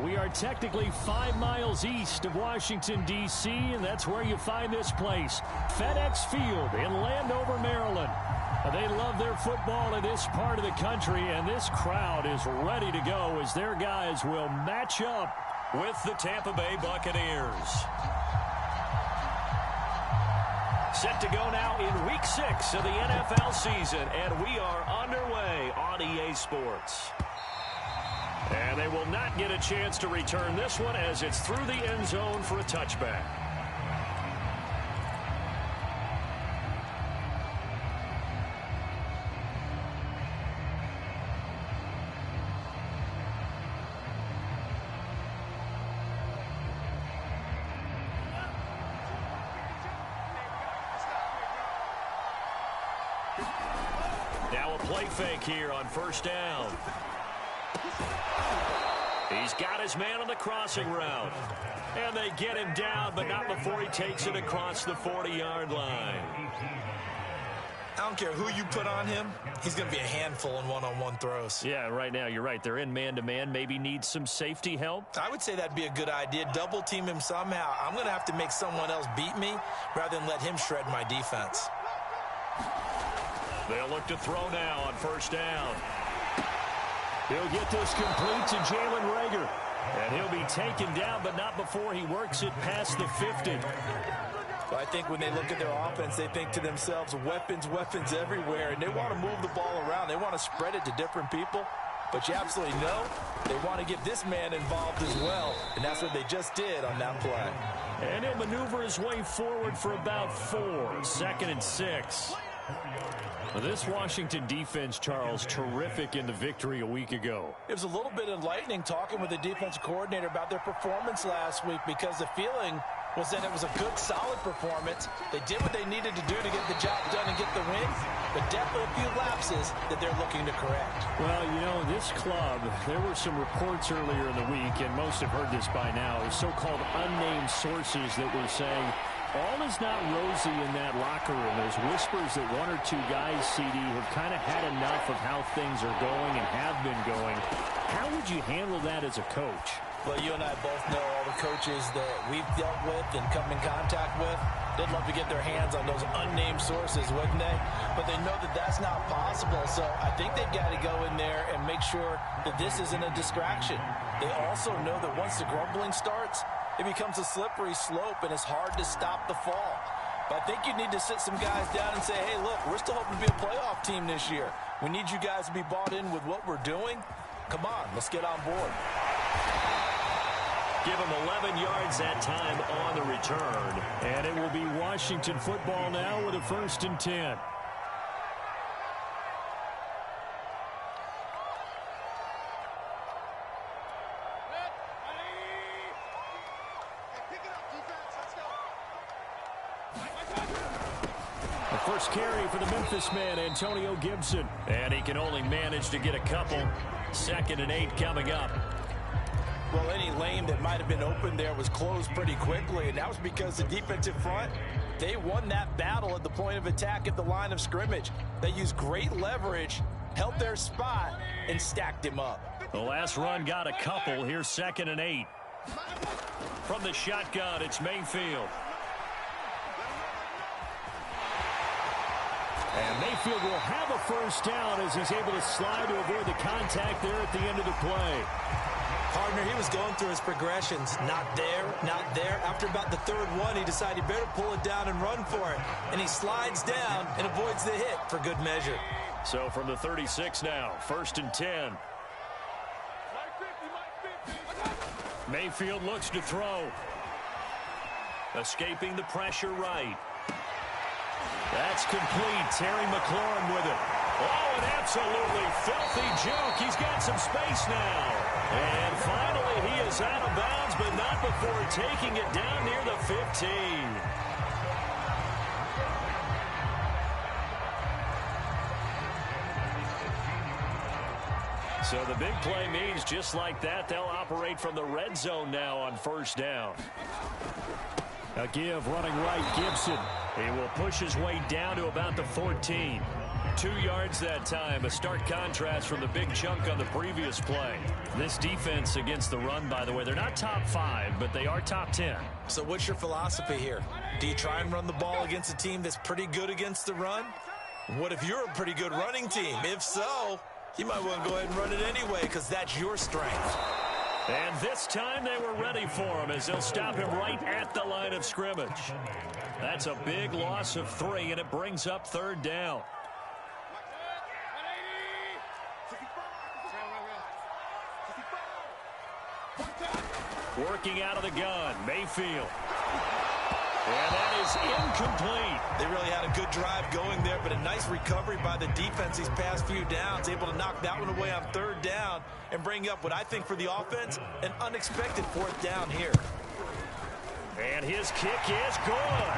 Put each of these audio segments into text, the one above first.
We are technically 5 miles east of Washington, D.C., and that's where you find this place, FedEx Field in Landover, Maryland. They love their football in this part of the country, and this crowd is ready to go as their guys will match up with the Tampa Bay Buccaneers. Set to go now in Week 6 of the NFL season, and we are underway on EA Sports. And they will not get a chance to return this one as it's through the end zone for a touchback. Now a play fake here on first down. He's got his man on the crossing route. And they get him down, but not before he takes it across the 40-yard line. I don't care who you put on him. He's going to be a handful in one-on-one throws. Yeah, right now, you're right. They're in man-to-man. Maybe needs some safety help. I would say that'd be a good idea. Double team him somehow. I'm going to have to make someone else beat me rather than let him shred my defense. They'll look to throw now on first down. He'll get this complete to Jalen Reagor. And he'll be taken down, but not before he works it past the 50. Well, I think when they look at their offense, they think to themselves, weapons, weapons everywhere. And they want to move the ball around. They want to spread it to different people. But you absolutely know they want to get this man involved as well. And that's what they just did on that play. And he'll maneuver his way forward for about 4. 2nd and 6. This Washington defense, Charles, terrific in the victory a week ago. It was a little bit enlightening talking with the defensive coordinator about their performance last week because the feeling was that it was a good, solid performance. They did what they needed to do to get the job done and get the win, but definitely a few lapses that they're looking to correct. Well, you know, this club, there were some reports earlier in the week, and most have heard this by now, so-called unnamed sources that were saying all is not rosy in that locker room. There's whispers that 1 or 2 guys, CD, have kind of had enough of how things are going and have been going. How would you handle that as a coach? Well, you and I both know all the coaches that we've dealt with and come in contact with. They'd love to get their hands on those unnamed sources, wouldn't they? But they know that that's not possible. So I think they've got to go in there and make sure that this isn't a distraction. They also know that once the grumbling starts, it becomes a slippery slope, and it's hard to stop the fall. But I think you need to sit some guys down and say, hey, look, we're still hoping to be a playoff team this year. We need you guys to be bought in with what we're doing. Come on, let's get on board. Give him 11 yards that time on the return. And it will be Washington football now with a 1st and 10. The first carry for the Memphis man, Antonio Gibson. And he can only manage to get a couple. 2nd and 8 coming up. Well, any lane that might have been open there was closed pretty quickly, and that was because the defensive front, they won that battle at the point of attack at the line of scrimmage. They used great leverage, held their spot, and stacked him up. The last run got a couple. Here's 2nd and 8. From the shotgun, it's Mayfield. And Mayfield will have a first down as he's able to slide to avoid the contact there at the end of the play. Partner, he was going through his progressions. Not there, not there. After about the 3rd one, he decided he better pull it down and run for it. And he slides down and avoids the hit for good measure. So from the 36 now, 1st and 10. Mayfield looks to throw. Escaping the pressure right. That's complete. Terry McLaurin with it. Oh, an absolutely filthy juke. He's got some space now. And finally, he is out of bounds, but not before taking it down near the 15. So the big play means just like that, they'll operate from the red zone now on first down. A give running right, Gibson. He will push his way down to about the 14. 2 yards that time. A stark contrast from the big chunk on the previous play. This defense against the run, by the way, they're not top 5, but they are top 10. So what's your philosophy here? Do you try and run the ball against a team that's pretty good against the run? What if you're a pretty good running team? If so, you might want to go ahead and run it anyway because that's your strength. And this time they were ready for him as they'll stop him right at the line of scrimmage. That's a big loss of 3, and it brings up 3rd down. Working out of the gun, Mayfield. And that is incomplete. They really had a good drive going there, but a nice recovery by the defense these past few downs, able to knock that one away on 3rd down and bring up what I think for the offense, an unexpected 4th down here. And his kick is good.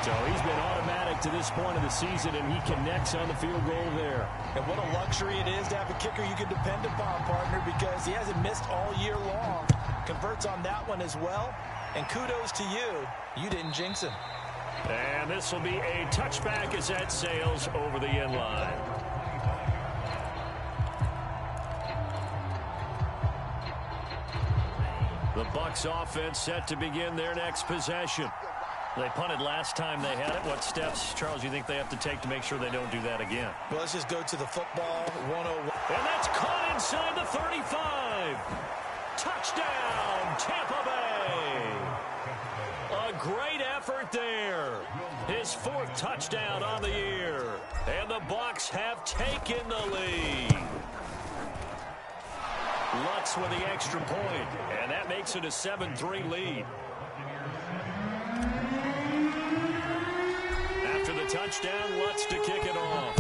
So he's been automatic to this point of the season, and he connects on the field goal there. And what a luxury it is to have a kicker you can depend upon, partner, because he hasn't missed all year long. Converts on that one as well. And kudos to you. You didn't jinx him. And this will be a touchback as that sails over the end line. The Bucs offense set to begin their next possession. They punted last time they had it. What steps, Charles, you think they have to take to make sure they don't do that again? Well, let's just go to the football 101. And that's caught inside the 35. Touchdown, Tampa Bay. A great effort there. His 4th touchdown on the year. And the Bucs have taken the lead. Lutz with the extra point, and that makes it a 7-3 lead. After the touchdown, Lutz to kick it off.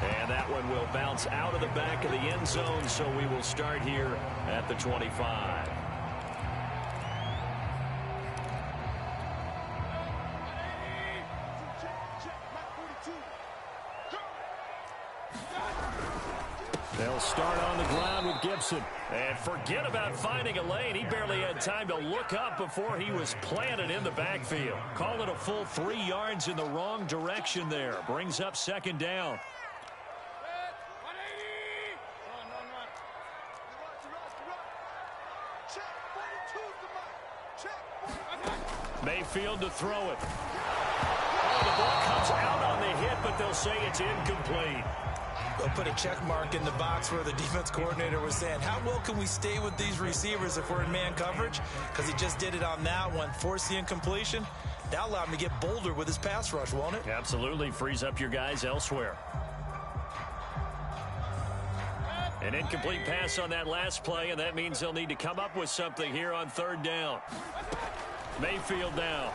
And that one will bounce out of the back of the end zone, so we will start here at the 25. They'll start on the ground with Gibson. And forget about finding a lane. He barely had time to look up before he was planted in the backfield. Call it a full 3 yards in the wrong direction there. Brings up 2nd down. Mayfield to throw it. Oh, the ball comes out on the hit, but they'll say it's incomplete. They'll put a check mark in the box where the defense coordinator was saying, how well can we stay with these receivers if we're in man coverage? Because he just did it on that one, forced the incompletion. That'll allow him to get bolder with his pass rush, won't it? Absolutely. Frees up your guys elsewhere. An incomplete pass on that last play, and that means they'll need to come up with something here on 3rd down. Mayfield now.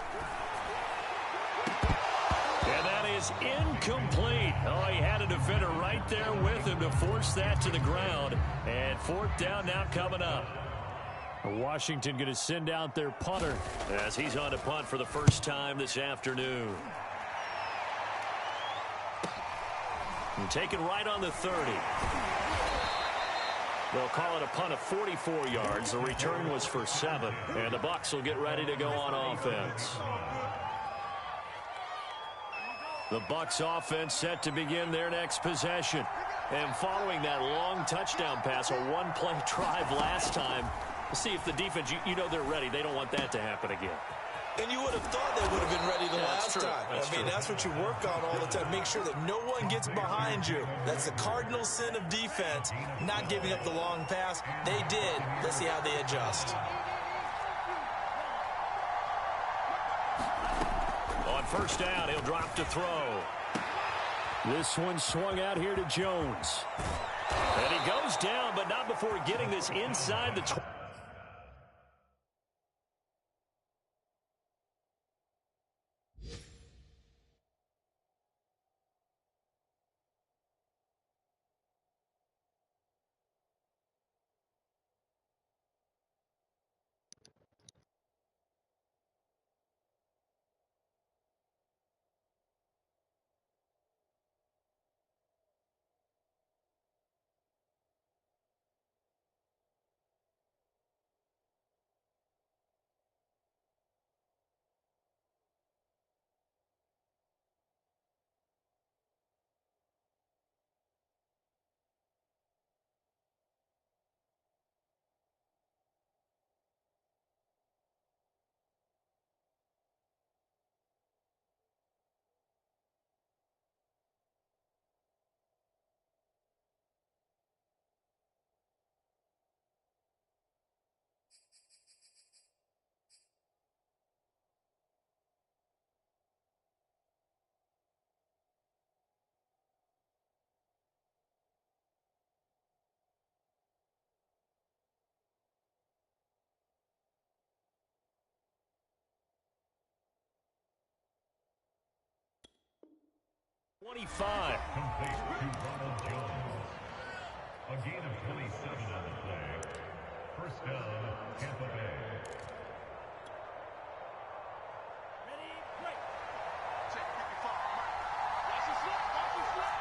And that is incomplete. Oh, he had a defender right there with him to force that to the ground. And 4th down now coming up. Washington going to send out their punter as he's on to punt for the first time this afternoon. And taken right on the 30. They'll call it a punt of 44 yards. The return was for 7. And the Bucs will get ready to go on offense. The Bucs offense set to begin their next possession. And following that long touchdown pass, a 1-play drive last time, let's see if the defense, you know they're ready. They don't want that to happen again. And you would have thought they would have been ready the last time. That's what you work on all the time. Make sure that no one gets behind you. That's the cardinal sin of defense, not giving up the long pass. They did. Let's see how they adjust. On 1st down, he'll drop to throw. This one swung out here to Jones. And he goes down, but not before getting this inside the 20. 25. A gain of 27 on the play. First down, Tampa Bay. Ready, break. Check 55. Watch the slip. Watch the slip.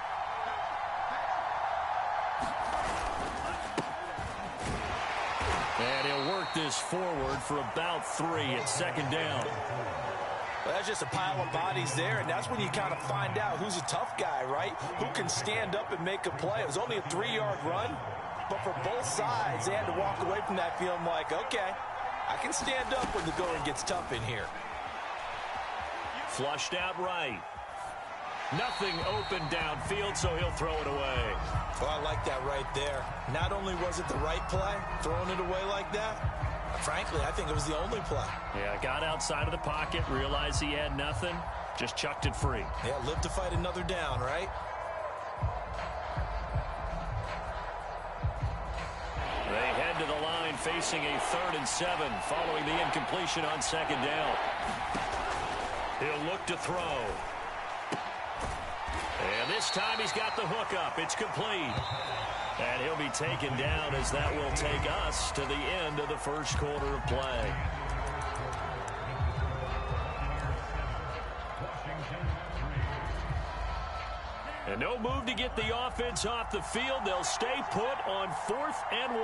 And he'll work this forward for about 3 at second down. Well, that's just a pile of bodies there, and that's when you kind of find out who's a tough guy, right? Who can stand up and make a play. It was only a 3-yard run, but for both sides, they had to walk away from that feeling like, okay, I can stand up when the going gets tough in here. Flushed out right. Nothing open downfield, so he'll throw it away. Well, I like that right there. Not only was it the right play, throwing it away like that, frankly, I think it was the only play. Yeah, got outside of the pocket, realized he had nothing, just chucked it free. Yeah, live to fight another down, right? They head to the line facing a 3rd and 7 following the incompletion on second down. He'll look to throw. And this time he's got the hook up. It's complete. And he'll be taken down as that will take us to the end of the first quarter of play. And no move to get the offense off the field. They'll stay put on 4th and 1.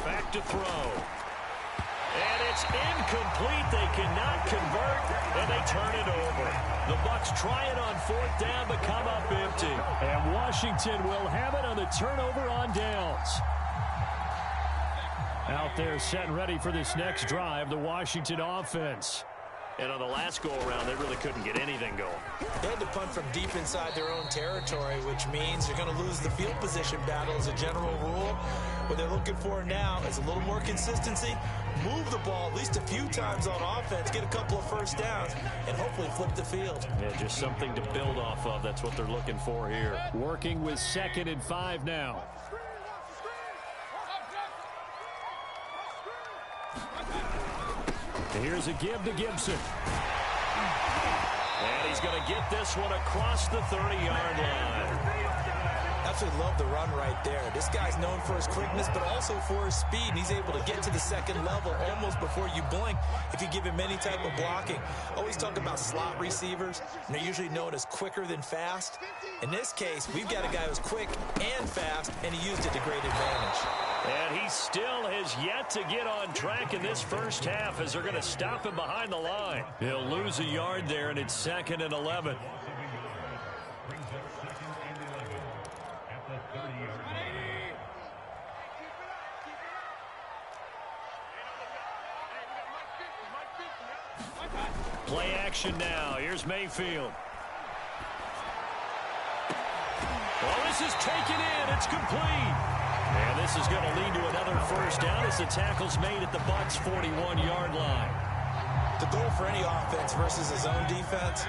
Back to throw. And it's incomplete. They cannot convert, and they turn it over. The Bucs try it on 4th down, but come up empty. And Washington will have it on the turnover on downs. Out there set and ready for this next drive, the Washington offense. And on the last go-around, they really couldn't get anything going. They had to punt from deep inside their own territory, which means you're going to lose the field position battle as a general rule. What they're looking for now is a little more consistency, move the ball at least a few times on offense, get a couple of first downs, and hopefully flip the field. Yeah, just something to build off of. That's what they're looking for here. Working with 2nd and 5 now. Here's a give to Gibson. And he's going to get this one across the 30-yard line. Absolutely love the run right there. This guy's known for his quickness, but also for his speed. And he's able to get to the second level almost before you blink if you give him any type of blocking. Always talk about slot receivers, and they're usually known as quicker than fast. In this case, we've got a guy who's quick and fast, and he used it to great advantage. And he still has yet to get on track in this first half as they're going to stop him behind the line. He'll lose a yard there, and it's 2nd and 11. Play action now. Here's Mayfield. Well, this is taken in. It's complete. And this is going to lead to another first down as the tackle's made at the Bucs' 41-yard line. The goal for any offense versus his own defense,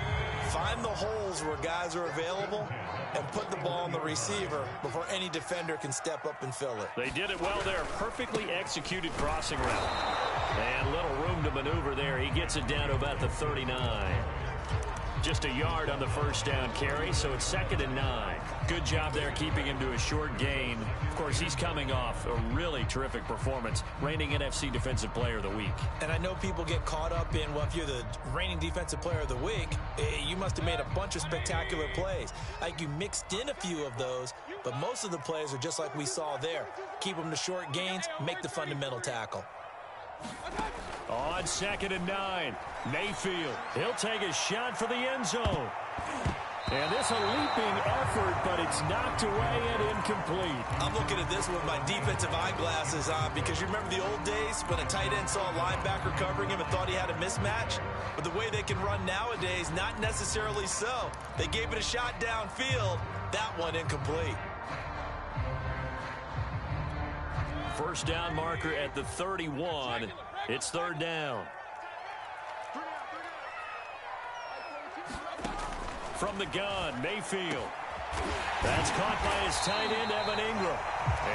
find the holes where guys are available and put the ball on the receiver before any defender can step up and fill it. They did it well there. Perfectly executed crossing route. And little room to maneuver there. He gets it down to about the 39. Just a yard on the first down carry, so it's 2nd and 9. Good job there keeping him to a short gain. Of course, he's coming off a really terrific performance, reigning NFC Defensive Player of the Week. And I know people get caught up in, well, if you're the reigning Defensive Player of the Week, you must have made a bunch of spectacular plays. Like you mixed in a few of those, but most of the plays are just like we saw there. Keep them to short gains, make the fundamental tackle. On 2nd and 9, Mayfield. He'll take a shot for the end zone. And this a leaping effort, but it's knocked away and incomplete. I'm looking at this with my defensive eyeglasses on because you remember the old days when a tight end saw a linebacker covering him and thought he had a mismatch? But the way they can run nowadays, not necessarily so. They gave it a shot downfield. That one incomplete. First down marker at the 31. It's 3rd down. From the gun, Mayfield. That's caught by his tight end, Evan Ingram.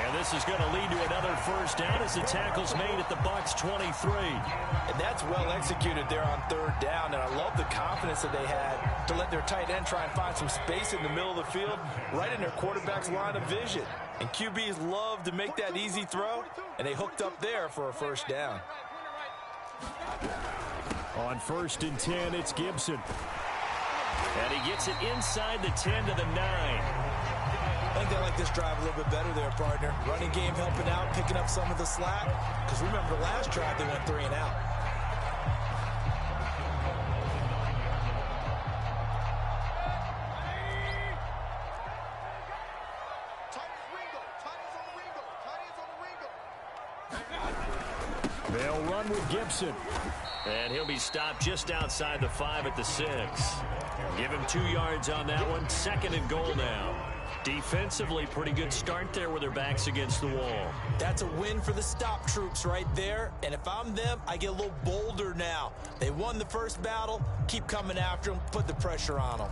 And this is going to lead to another first down as the tackle's made at the Bucs 23. And that's well executed there on third down. And I love the confidence that they had to let their tight end try and find some space in the middle of the field, right in their quarterback's line of vision. And QBs love to make that easy throw, and they hooked up there for a first down. On 1st and 10, it's Gibson. And he gets it inside the 10 to the 9. I think they like this drive a little bit better there, partner. Running game helping out, picking up some of the slack. Because remember, the last drive they went 3 and out. They'll run with Gibson. And he'll be stopped just outside the 5 at the 6. Give him 2 yards on that one. 2nd and goal now. Defensively, pretty good start there with their backs against the wall. That's a win for the stop troops right there. And if I'm them, I get a little bolder now. They won the first battle. Keep coming after them. Put the pressure on them.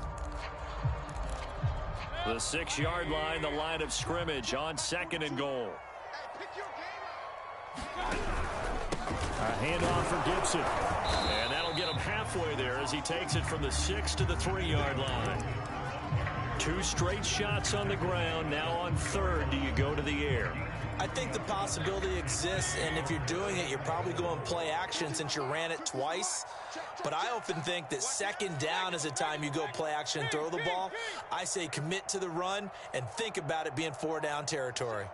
The 6-yard line, the line of scrimmage on 2nd and goal. A handoff for Gibson. And that'll get him halfway there as he takes it from the 6 to the 3-yard line. 2 straight shots on the ground. Now on 3rd, do you go to the air? I think the possibility exists, and if you're doing it, you're probably going play action since you ran it twice. But I often think that 2nd down is the time you go play action and throw the ball. I say commit to the run and think about it being 4-down territory.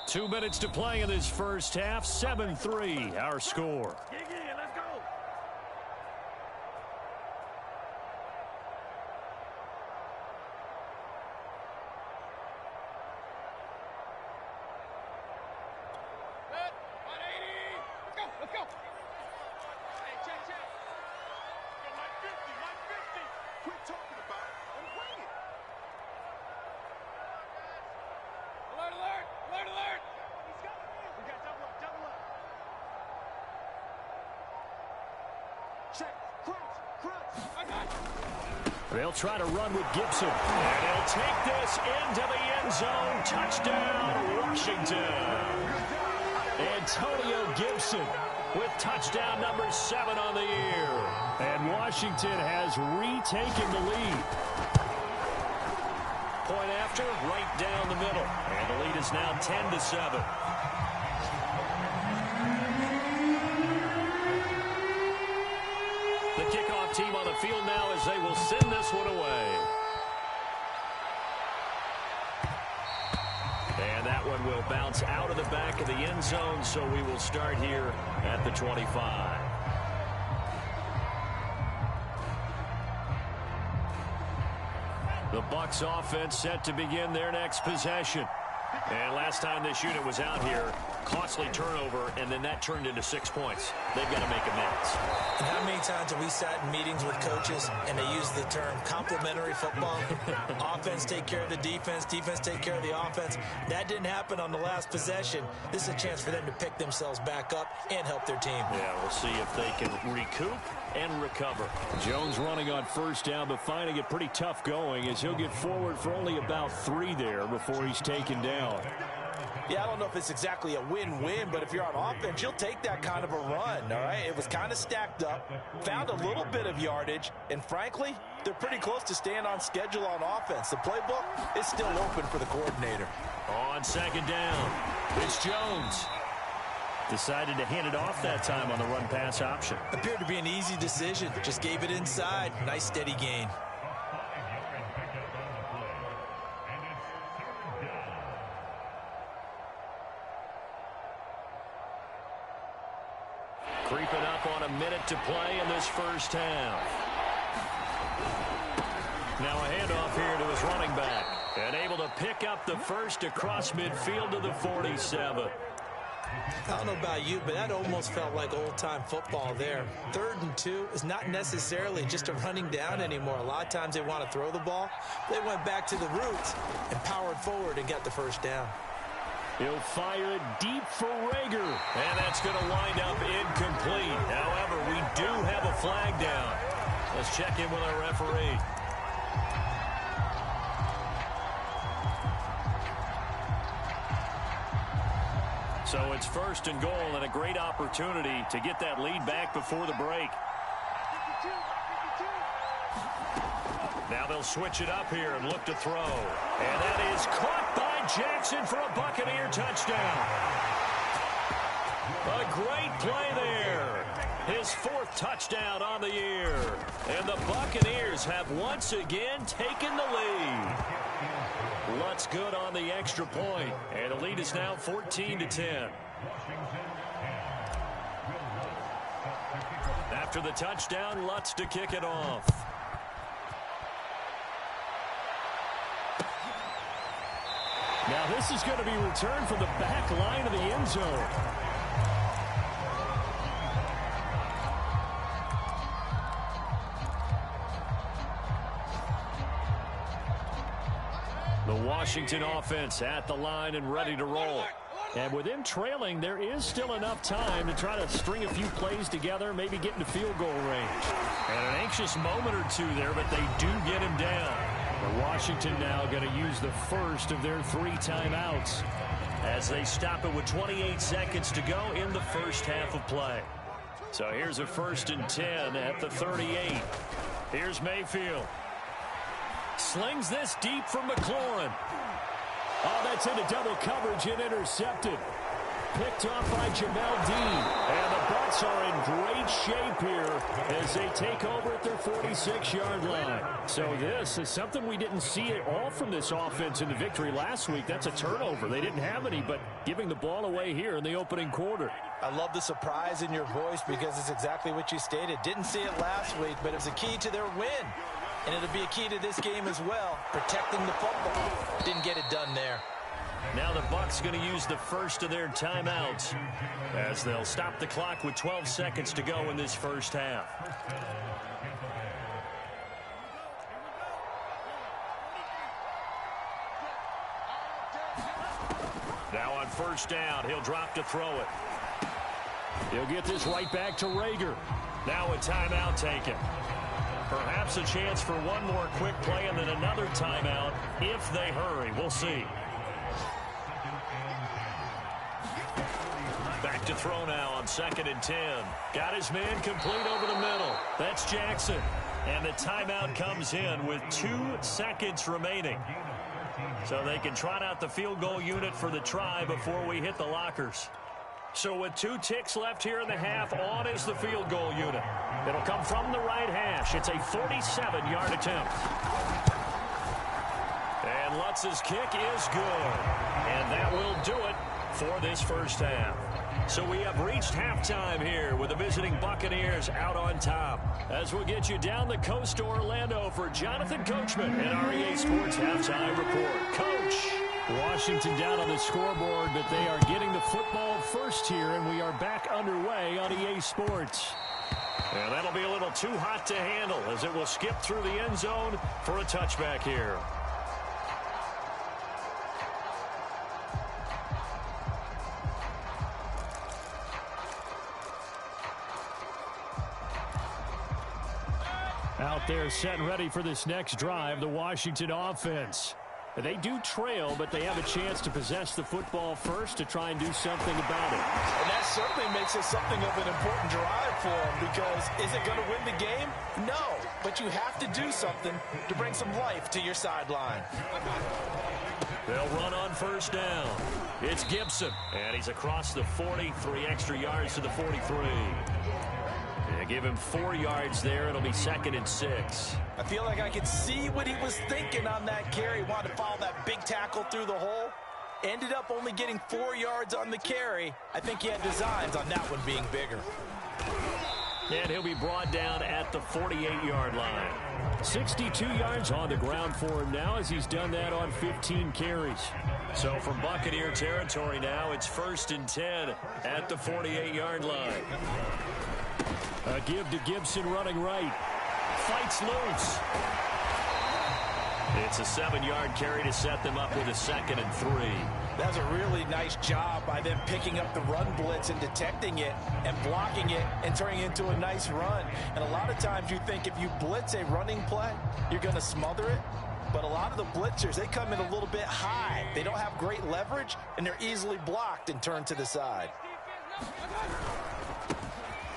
2 minutes to play in this first half. 7-3, our score. Let's go. Let's go. Hey, check. Yo, my 50. Quit talking about it. I'm bring it. Alert. We got double up. Check. Crunch. I got you. They'll try to run with Gibson. And he'll take this into the end zone. Touchdown, Washington. Antonio Gibson with touchdown number 7 on the year. And Washington has retaken the lead. Point after, right down the middle. And the lead is now 10-7. The kickoff team on the field now as they will send this one away. And that one will bounce out of the back of the end zone, so we will start here at the 25. The Bucs offense set to begin their next possession. And last time this unit was out here, costly turnover, and then that turned into 6 points. They've got to make amends. And how many times have we sat in meetings with coaches and they use the term complementary football? Offense take care of the defense take care of the offense. That didn't happen on the last possession. This is a chance for them to pick themselves back up and help their team. Yeah, we'll see if they can recoup and recover. Jones running on first down, but finding it pretty tough going as he'll get forward for only about 3 there before he's taken down. Yeah, I don't know if it's exactly a win-win, but if you're on offense, you'll take that kind of a run, all right? It was kind of stacked up, found a little bit of yardage, and frankly, they're pretty close to staying on schedule on offense. The playbook is still open for the coordinator. On 2nd down, it's Jones. Decided to hand it off that time on the run-pass option. Appeared to be an easy decision. Just gave it inside. Nice steady gain. Creeping up on a minute to play in this first half. Now a handoff here to his running back. And able to pick up the first across midfield to the 47. I don't know about you, but that almost felt like old-time football there. 3rd and 2 is not necessarily just a running down anymore. A lot of times they want to throw the ball. They went back to the roots and powered forward and got the first down. He'll fire it deep for Rager. And that's going to wind up incomplete. However, we do have a flag down. Let's check in with our referee. So it's 1st and goal and a great opportunity to get that lead back before the break. Now they'll switch it up here and look to throw. And that is caught by Jackson for a Buccaneer touchdown. A great play there. His 4th touchdown on the year. And the Buccaneers have once again taken the lead. Lutz good on the extra point. And the lead is now 14-10. After the touchdown, Lutz to kick it off. Now this is going to be returned from the back line of the end zone. The Washington offense at the line and ready to roll. And with them trailing, there is still enough time to try to string a few plays together, maybe get into field goal range. And an anxious moment or two there, but they do get him down. The Washington now going to use the first of their 3 timeouts as they stop it with 28 seconds to go in the first half of play. So here's a 1st and 10 at the 38. Here's Mayfield. Slings this deep from McLaurin. Oh, that's into double coverage and intercepted. Picked off by Jamel Dean. And the Bucs are in great shape here as they take over at their 46-yard line. So this is something we didn't see at all from this offense in the victory last week. That's a turnover. They didn't have any, but giving the ball away here in the opening quarter. I love the surprise in your voice because it's exactly what you stated. Didn't see it last week, but it was a key to their win. And it'll be a key to this game as well, protecting the football. Didn't get it done there. Now the Bucs going to use the first of their timeouts as they'll stop the clock with 12 seconds to go in this first half. Now on 1st down, he'll drop to throw it. He'll get this right back to Rager. Now a timeout taken. Perhaps a chance for one more quick play and then another timeout if they hurry. We'll see. Back to throw now on 2nd and 10. Got his man complete over the middle. That's Jackson. And the timeout comes in with 2 seconds remaining. So they can trot out the field goal unit for the try before we hit the lockers. So with 2 ticks left here in the half, on is the field goal unit. It'll come from the right hash. It's a 47-yard attempt. And Lutz's kick is good. And that will do it for this first half. So we have reached halftime here with the visiting Buccaneers out on top. As we'll get you down the coast to Orlando for Jonathan Coachman and our EA Sports Halftime Report. Coach. Washington down on the scoreboard, but they are getting the football first here, and we are back underway on EA Sports. And that'll be a little too hot to handle as it will skip through the end zone for a touchback here. Out there set and ready for this next drive, the Washington offense. They do trail, but they have a chance to possess the football first to try and do something about it. And that certainly makes it something of an important drive for them because is it going to win the game? No, but you have to do something to bring some life to your sideline. They'll run on 1st down. It's Gibson, and he's across the 40, 3 extra yards to the 43. Give him 4 yards there. It'll be 2nd and 6. I feel like I could see what he was thinking on that carry. Wanted to follow that big tackle through the hole. Ended up only getting 4 yards on the carry. I think he had designs on that one being bigger. And he'll be brought down at the 48-yard line. 62 yards on the ground for him now as he's done that on 15 carries. So from Buccaneer territory now, it's 1st and 10 at the 48-yard line. A give to Gibson running right. Fights loose. It's a 7-yard carry to set them up with a 2nd and 3. That's a really nice job by them picking up the run blitz and detecting it and blocking it and turning it into a nice run. And a lot of times you think if you blitz a running play, you're going to smother it. But a lot of the blitzers, they come in a little bit high. They don't have great leverage, and they're easily blocked and turned to the side.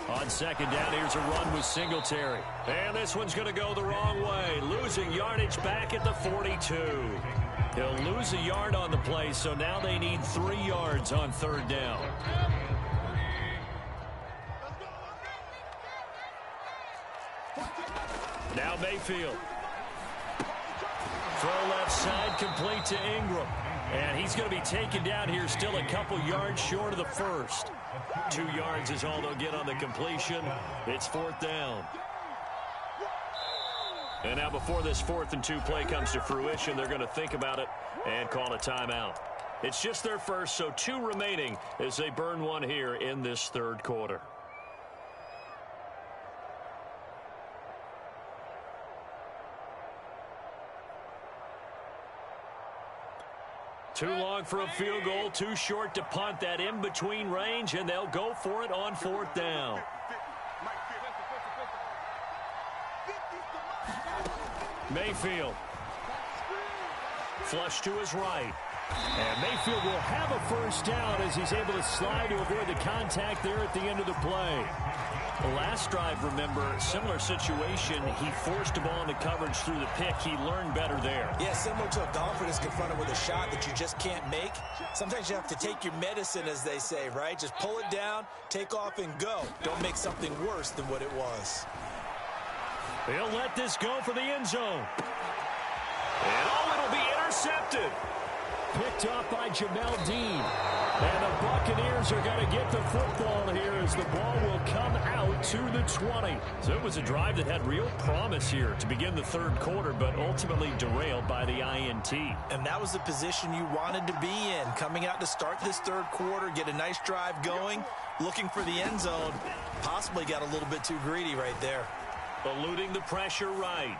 On 2nd down, here's a run with Singletary. And this one's going to go the wrong way. Losing yardage back at the 42. He'll lose a yard on the play, so now they need 3 yards on 3rd down. Now Mayfield. Throw left side, complete to Ingram. And he's going to be taken down here, still a couple yards short of the first. 2 yards is all they'll get on the completion. It's 4th down. And now before this 4th and 2 play comes to fruition, they're going to think about it and call a timeout. It's just their first, so 2 remaining as they burn one here in this 3rd quarter. Too long for a field goal, too short to punt. That in-between range, and they'll go for it on 4th down. Mayfield. Flush to his right. And Mayfield will have a first down as he's able to slide to avoid the contact there at the end of the play. The last drive, remember, similar situation. He forced a ball into coverage through the pick. He learned better there. Yeah, similar to a golfer that's confronted with a shot that you just can't make. Sometimes you have to take your medicine, as they say, right? Just pull it down, take off, and go. Don't make something worse than what it was. He'll let this go for the end zone. And it'll be intercepted. Picked off by Jamel Dean. And the Buccaneers are going to get the football here as the ball will come out to the 20. So it was a drive that had real promise here to begin the 3rd quarter, but ultimately derailed by the INT. And that was the position you wanted to be in. Coming out to start this 3rd quarter, get a nice drive going, looking for the end zone. Possibly got a little bit too greedy right there. Eluding the pressure right.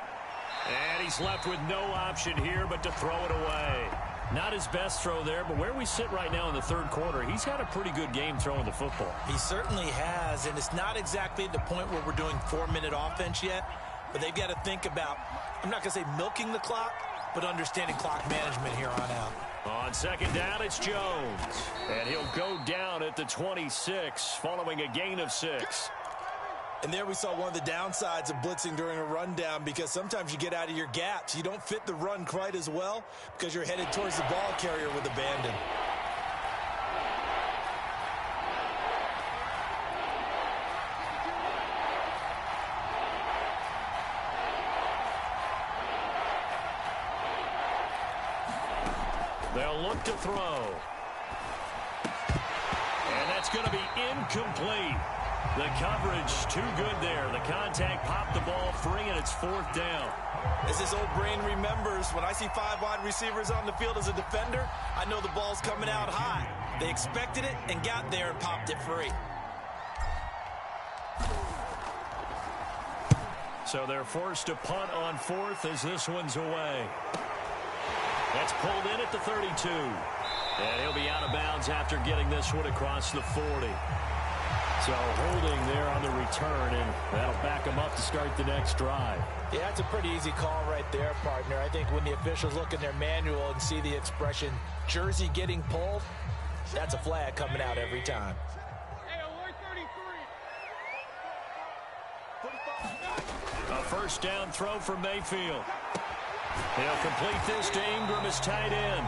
And he's left with no option here but to throw it away. Not his best throw there, but where we sit right now in the 3rd quarter, he's had a pretty good game throwing the football. He certainly has, and it's not exactly at the point where we're doing 4-minute offense yet, but they've got to think about, I'm not going to say milking the clock, but understanding clock management here on out. On 2nd down, it's Jones. And he'll go down at the 26 following a gain of 6. And there we saw one of the downsides of blitzing during a rundown, because sometimes you get out of your gaps. You don't fit the run quite as well because you're headed towards the ball carrier with abandon. They'll look to throw. And that's going to be incomplete. The coverage too good there. The contact popped the ball free, and it's 4th down. As this old brain remembers, when I see 5 wide receivers on the field as a defender, I know the ball's coming out high. They expected it and got there and popped it free. So they're forced to punt on 4th as this one's away. That's pulled in at the 32. And he'll be out of bounds after getting this one across the 40. So holding there on the return, and that'll back them up to start the next drive. Yeah, that's a pretty easy call right there, partner. I think when the officials look in their manual and see the expression, jersey getting pulled, that's a flag coming out every time. A first down throw for Mayfield. He'll complete this to Ingram as tight end.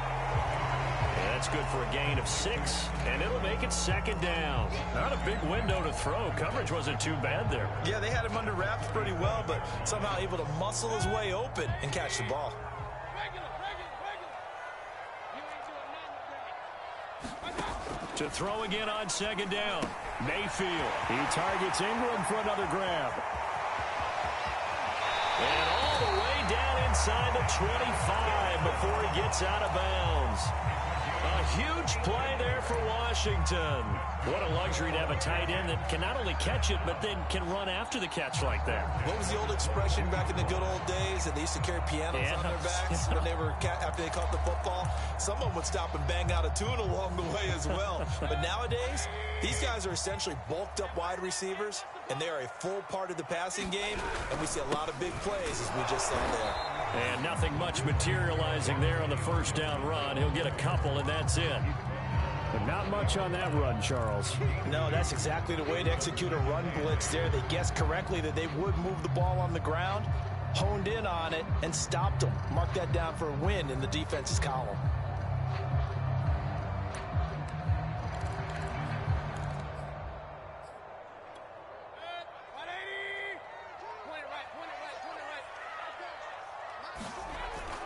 That's good for a gain of 6, and it'll make it 2nd down. Not a big window to throw. Coverage wasn't too bad there. Yeah, they had him under wraps pretty well, but somehow able to muscle his way open and catch the ball. To throw again on 2nd down. Mayfield. He targets Ingram for another grab. And all the way down inside the 25 before he gets out of bounds. A huge play there for Washington. What a luxury to have a tight end that can not only catch it, but then can run after the catch like that. What was the old expression back in the good old days? And they used to carry pianos on their backs when they were after they caught the football. Someone would stop and bang out a tune along the way as well. But nowadays, these guys are essentially bulked up wide receivers, and they are a full part of the passing game. And we see a lot of big plays, as we just saw there. And nothing much materializing there on the first down run. He'll get a couple, and that's it. But not much on that run, Charles. No, that's exactly the way to execute a run blitz there. They guessed correctly that they would move the ball on the ground, honed in on it, and stopped them. Mark that down for a win in the defense's column.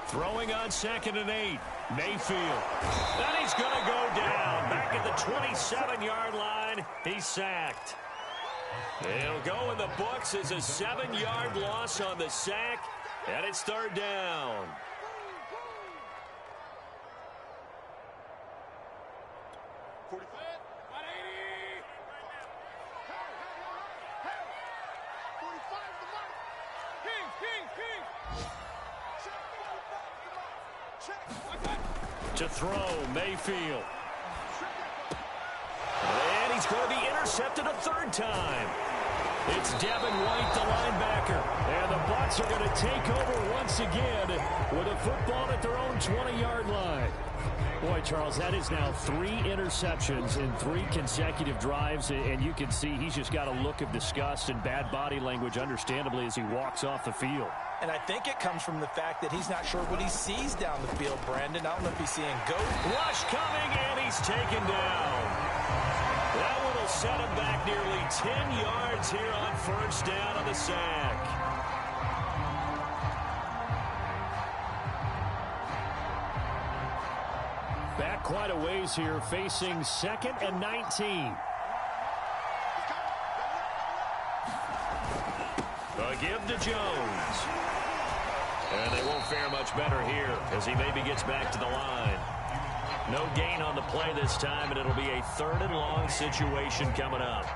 Throwing on 2nd and 8. Mayfield. And he's going to go down. Back at the 27-yard line. He's sacked. It'll go in the books as a 7-yard loss on the sack. And it's 3rd down. To throw, Mayfield. And he's going to be intercepted a 3rd time. It's Devin White, the linebacker. And the Bucs are going to take over once again with a football at their own 20-yard line. Boy, Charles, that is now 3 interceptions in 3 consecutive drives, and you can see he's just got a look of disgust and bad body language, understandably, as he walks off the field. And I think it comes from the fact that he's not sure what he sees down the field, Brandon. I don't know if he's seeing ghosts. Rush coming, and he's taken down. That one will set him back nearly 10 yards here on 1st down on the sack. Back quite a ways here, facing 2nd and 19. A give to Jones. And they won't fare much better here as he maybe gets back to the line. No gain on the play this time, and it'll be a 3rd and long situation coming up.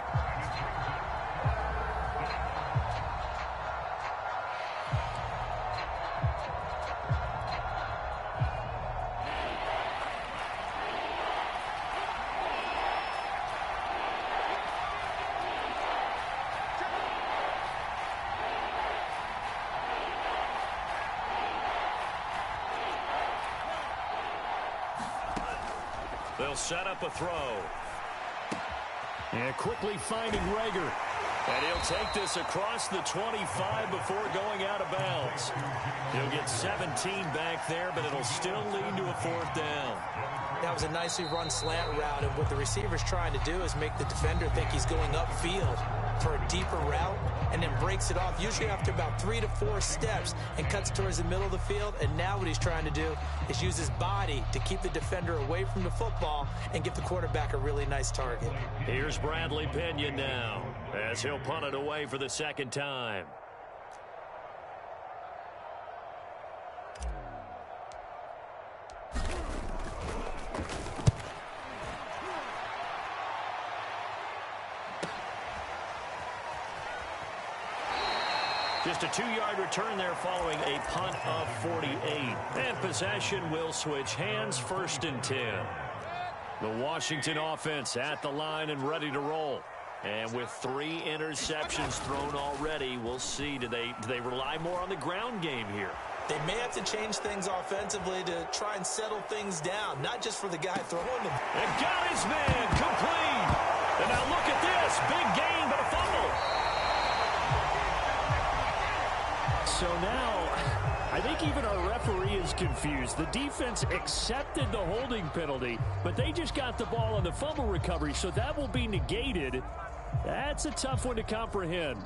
They'll set up a throw. And quickly finding Rager. And he'll take this across the 25 before going out of bounds. He'll get 17 back there, but it'll still lead to a 4th down. That was a nicely run slant route, and what the receiver's trying to do is make the defender think he's going upfield for a deeper route, and then breaks it off, usually after about 3 to 4 steps, and cuts towards the middle of the field. And now what he's trying to do is use his body to keep the defender away from the football and give the quarterback a really nice target. Here's Bradley Pinion now, as he'll punt it away for the 2nd time. Just a 2-yard return there following a punt of 48. And possession will switch hands, 1st and 10. The Washington offense at the line and ready to roll. And with 3 interceptions thrown already, we'll see, do they rely more on the ground game here? They may have to change things offensively to try and settle things down, not just for the guy throwing them. And got his man complete. And now look at this. Big gain, but a fumble. So now, I think even our referee is confused. The defense accepted the holding penalty, but they just got the ball on the fumble recovery, so that will be negated. That's a tough one to comprehend.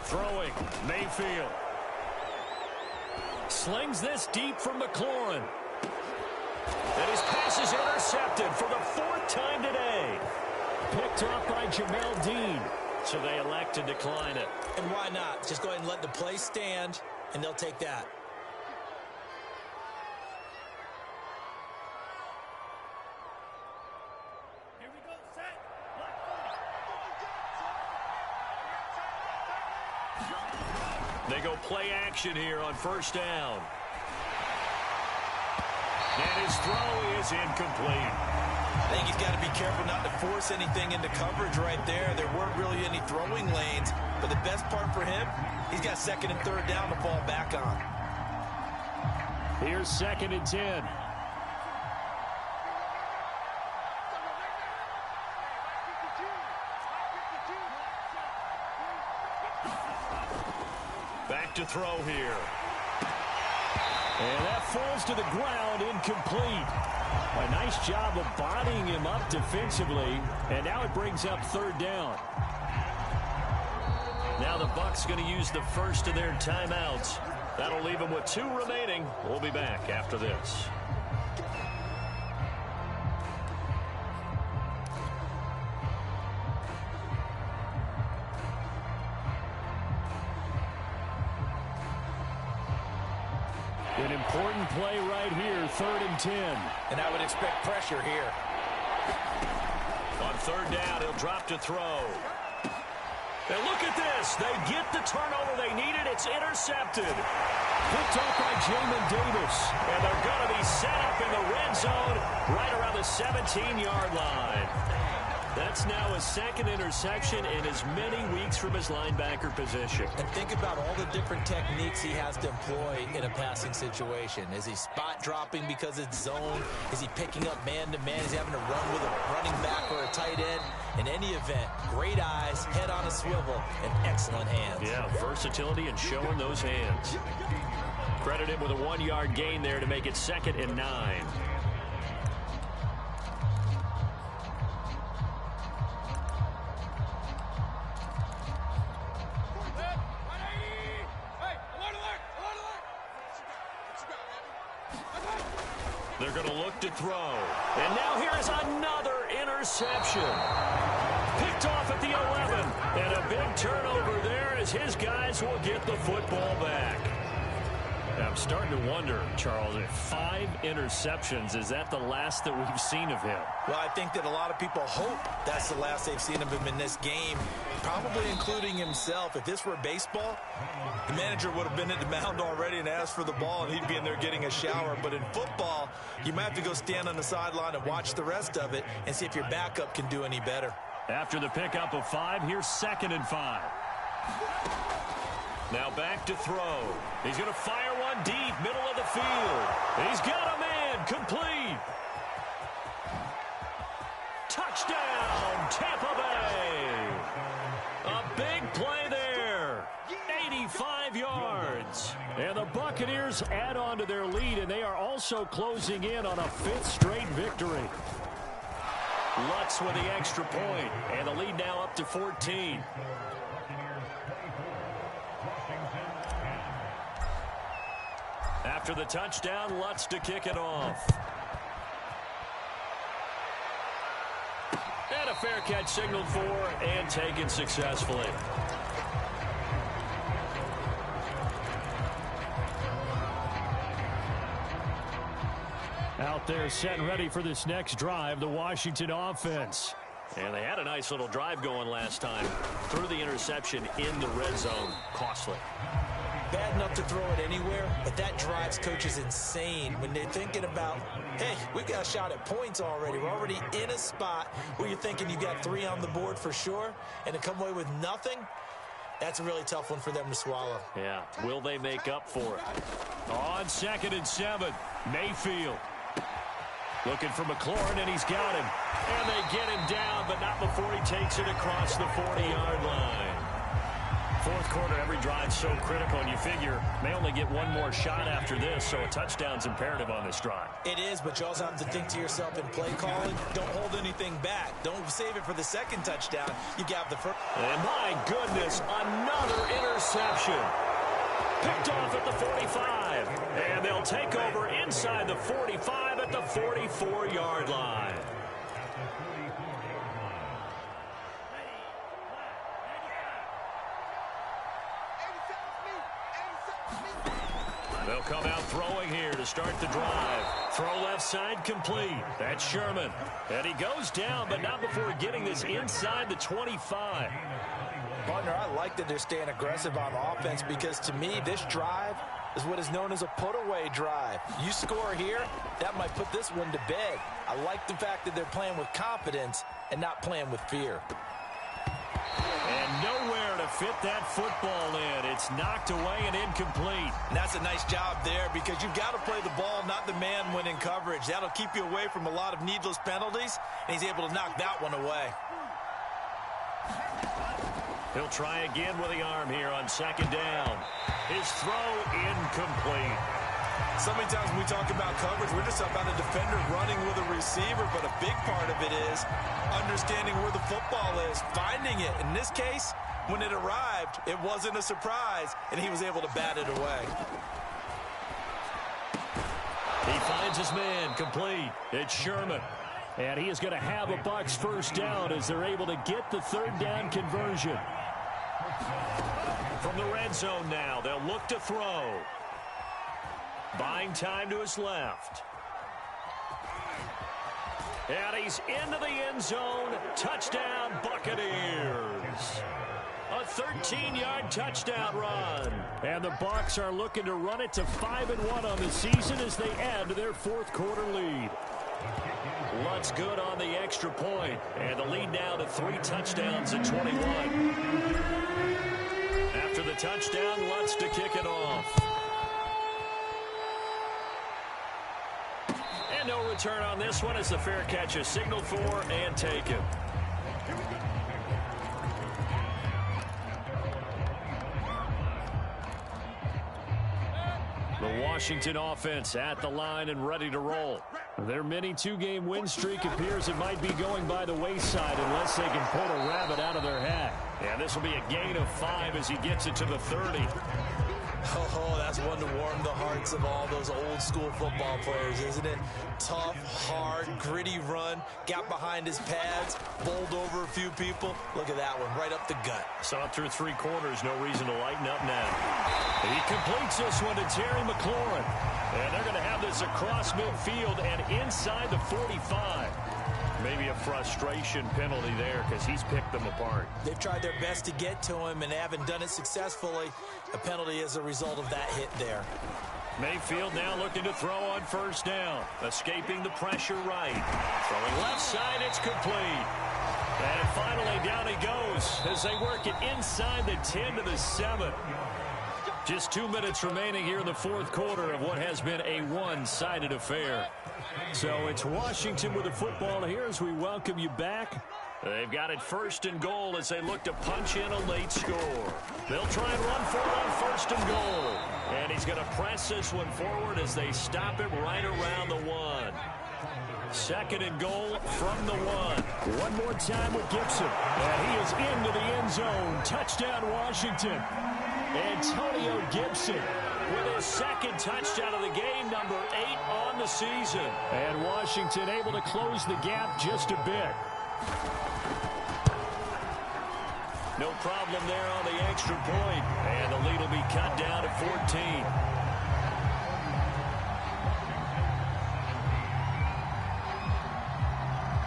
Throwing, Mayfield. Slings this deep from McLaurin. And his pass is intercepted for the 4th time today. Picked off by Jamel Dean. So they elect to decline it. And why not? Just go ahead and let the play stand, and they'll take that. Here we go, set. They go play action here on first down. And his throw is incomplete. I think he's got to be careful not to force anything into coverage right there. There weren't really any throwing lanes. But the best part for him, he's got second and third down to fall back on. Here's 2nd and 10. Back to throw here. And that falls to the ground, incomplete. A nice job of bodying him up defensively, and now it brings up 3rd down. Now the Bucs going to use the first of their timeouts. That'll leave them with 2 remaining. We'll be back after this. An important play right here, 3rd and 10. And I would expect pressure here. On 3rd down, he'll drop to throw. And look at this. They get the turnover they needed. It's intercepted. Picked up by Jamin Davis. And they're going to be set up in the red zone right around the 17-yard line. That's now his 2nd interception in as many weeks from his linebacker position. And think about all the different techniques he has to employ in a passing situation. Is he spot dropping because it's zone? Is he picking up man-to-man? Is he having to run with a running back or a tight end? In any event, great eyes, head on a swivel, and excellent hands. Yeah, versatility and showing those hands. Credit him with a 1-yard gain there to make it 2nd and 9. They're going to look to throw. And now here's another interception. Picked off at the 11. And a big turnover there as his guys will get the football back. I'm starting to wonder, Charles, if 5 interceptions, is that the last that we've seen of him? Well, I think that a lot of people hope that's the last they've seen of him in this game, probably including himself. If this were baseball, the manager would have been at the mound already and asked for the ball, and he'd be in there getting a shower. But in football, you might have to go stand on the sideline and watch the rest of it and see if your backup can do any better. After the pickup of 5, here's 2nd and 5. Now back to throw. He's going to fire one deep, middle of the field. He's got a man, complete. Touchdown, Tampa Bay. A big play there. 85 yards. And the Buccaneers add on to their lead, and they are also closing in on a 5th straight victory. Lutz with the extra point, and the lead now up to 14. After the touchdown, Lutz to kick it off. And a fair catch signaled for and taken successfully. Out there set and ready for this next drive, the Washington offense. And they had a nice little drive going last time. Threw the interception in the red zone. Costly. Bad enough to throw it anywhere, but that drives coaches insane when they're thinking about, hey, we got a shot at points already. We're already in a spot where you're thinking you got 3 on the board for sure, and to come away with nothing, that's a really tough one for them to swallow. Yeah, will they make up for it? On 2nd and 7, Mayfield. Looking for McLaurin, and he's got him. And they get him down, but not before he takes it across the 40-yard line. 4th quarter, every drive so critical, and you figure may only get one more shot after this, so a touchdown's imperative on this drive. It is, but you also have to think to yourself in play calling, don't hold anything back. Don't save it for the 2nd touchdown. You got the first. And my goodness, another interception. Picked off at the 45, and they'll take over inside the 45 at the 44-yard line. They'll come out throwing here to start the drive. Throw left side complete. That's Sherman. And he goes down, but not before getting this inside the 25. Partner, I like that they're staying aggressive on offense because to me, this drive is what is known as a put-away drive. You score here, that might put this one to bed. I like the fact that they're playing with confidence and not playing with fear. And nowhere to fit that football in. It's knocked away and incomplete. And that's a nice job there because you've got to play the ball, not the man when in coverage. That'll keep you away from a lot of needless penalties, and he's able to knock that one away. He'll try again with the arm here on second down. His throw incomplete. So many times when we talk about coverage, we're just about a defender running with a receiver, but a big part of it is understanding where the football is, finding it. In this case, when it arrived, it wasn't a surprise, and he was able to bat it away. He finds his man complete. It's Sherman. And he is going to have a Bucs first down as they're able to get the third down conversion. From the red zone now, they'll look to throw. Buying time to his left. And he's into the end zone. Touchdown, Buccaneers. A 13-yard touchdown run. And the Bucs are looking to run it to 5-1 on the season as they add to their fourth quarter lead. Lutz good on the extra point. And the lead now to 3 touchdowns at 21. After the touchdown, Lutz to kick it off. And no return on this one as the fair catch is signaled for and taken. The Washington offense at the line and ready to roll. Their mini 2-game win streak appears it might be going by the wayside unless they can pull a rabbit out of their hat. And this will be a gain of 5 as he gets it to the 30. Oh, that's one to warm the hearts of all those old school football players, isn't it? Tough, hard, gritty run, got behind his pads, bowled over a few people. Look at that one, right up the gut. Saw through 3 quarters, no reason to lighten up now. He completes this one to Terry McLaurin. And they're going to have this across midfield and inside the 45. Maybe a frustration penalty there because he's picked them apart. They've tried their best to get to him and haven't done it successfully. A penalty as a result of that hit there. Mayfield now looking to throw on first down. Escaping the pressure right. Throwing left side, it's complete. And finally down he goes as they work it inside the 10 to the 7. Just 2 minutes remaining here in the fourth quarter of what has been a one-sided affair. So it's Washington with the football here as we welcome you back. They've got it first and goal as they look to punch in a late score. They'll try and run for it on first and goal. And he's going to press this one forward as they stop it right around the 1. Second and goal from the 1. One more time with Gibson. And he is into the end zone. Touchdown, Washington. Antonio Gibson with his second touchdown of the game, number 8 on the season. And Washington able to close the gap just a bit. No problem there on the extra point. And the lead will be cut down to 14.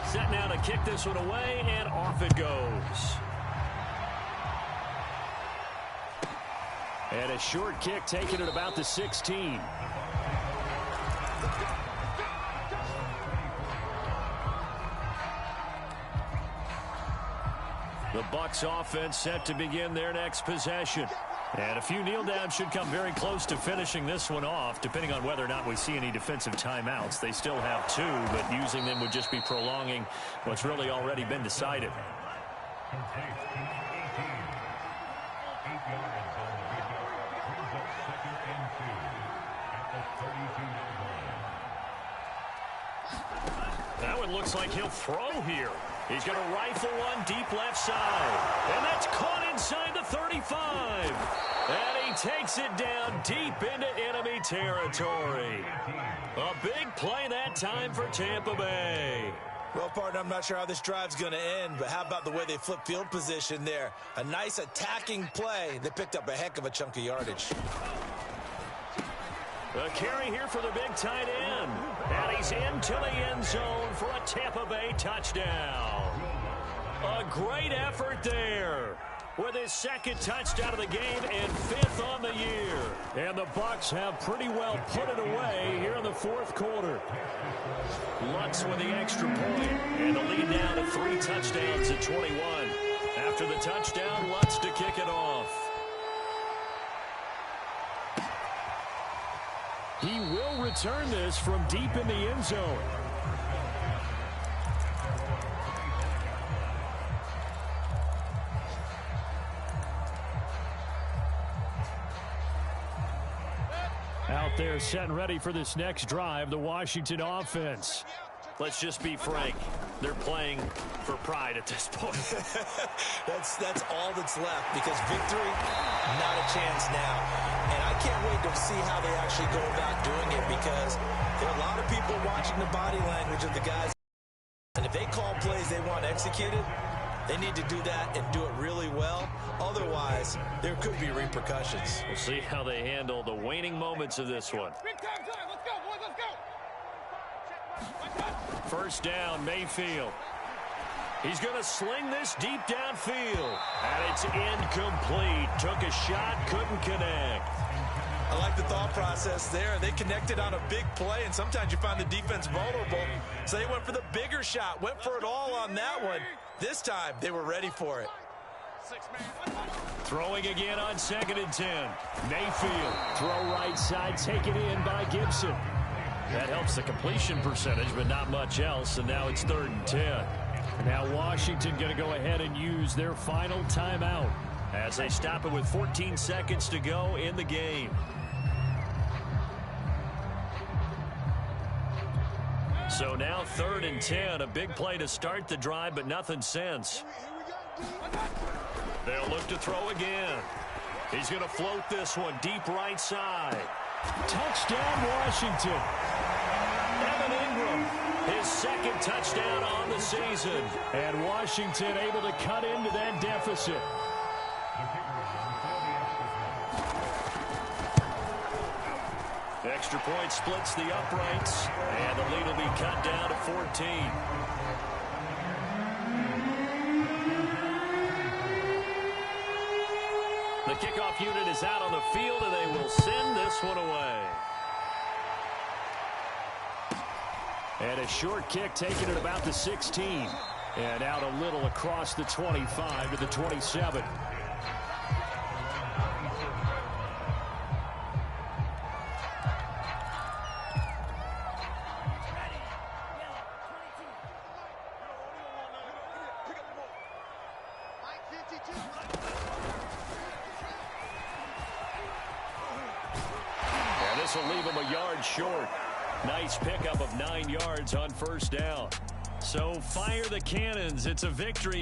Set now to kick this one away, and off it goes. And a short kick taken at about the 16. The Bucs offense set to begin their next possession. And a few kneel downs should come very close to finishing this one off, depending on whether or not we see any defensive timeouts. They still have 2, but using them would just be prolonging what's really already been decided. That one looks like he'll throw here. He's going to rifle one deep left side. And that's caught inside the 35. And he takes it down deep into enemy territory. A big play that time for Tampa Bay. Well, partner, I'm not sure how this drive's going to end, but how about the way they flip field position there? A nice attacking play that picked up a heck of a chunk of yardage. A carry here for the big tight end. And he's into the end zone for a Tampa Bay touchdown. A great effort there with his second touchdown of the game and 5th on the year. And the Bucs have pretty well put it away here in the 4th quarter. Lutz with the extra point, and the lead now to 3 touchdowns at 21. After the touchdown, Lutz to kick it off. He will return this from deep in the end zone. Out there set and ready for this next drive, the Washington offense. Let's just be frank. They're playing for pride at this point. That's all that's left, because victory, not a chance now. And I can't wait to see how they actually go about doing it, because there are a lot of people watching the body language of the guys. And if they call plays they want executed, they need to do that and do it really well. Otherwise, there could be repercussions. We'll see how they handle the waning moments of this one. Big time. Let's go, boys. Let's go. First down, Mayfield. He's going to sling this deep downfield. And it's incomplete. Took a shot, couldn't connect. I like the thought process there. They connected on a big play, and sometimes you find the defense vulnerable. So they went for the bigger shot, went for it all on that one. This time, they were ready for it. Throwing again on 2nd and 10. Mayfield, throw right side, taken in by Gibson. That helps the completion percentage, but not much else, and now it's 3rd and 10. Now Washington going to go ahead and use their final timeout as they stop it with 14 seconds to go in the game. So now 3rd and 10, a big play to start the drive, but nothing since. They'll look to throw again. He's going to float this one deep right side. Touchdown, Washington. Evan Ingram, his 2nd touchdown on the season. And Washington able to cut into that deficit. Extra point splits the uprights, and the lead will be cut down to 14. The kickoff unit is out on the field, and they will send this one away. And a short kick taken at about the 16. And out a little across the 25 to the 27. And this will leave him a yard short. Nice pickup of 9 yards on first down. So fire the cannons. It's a victory.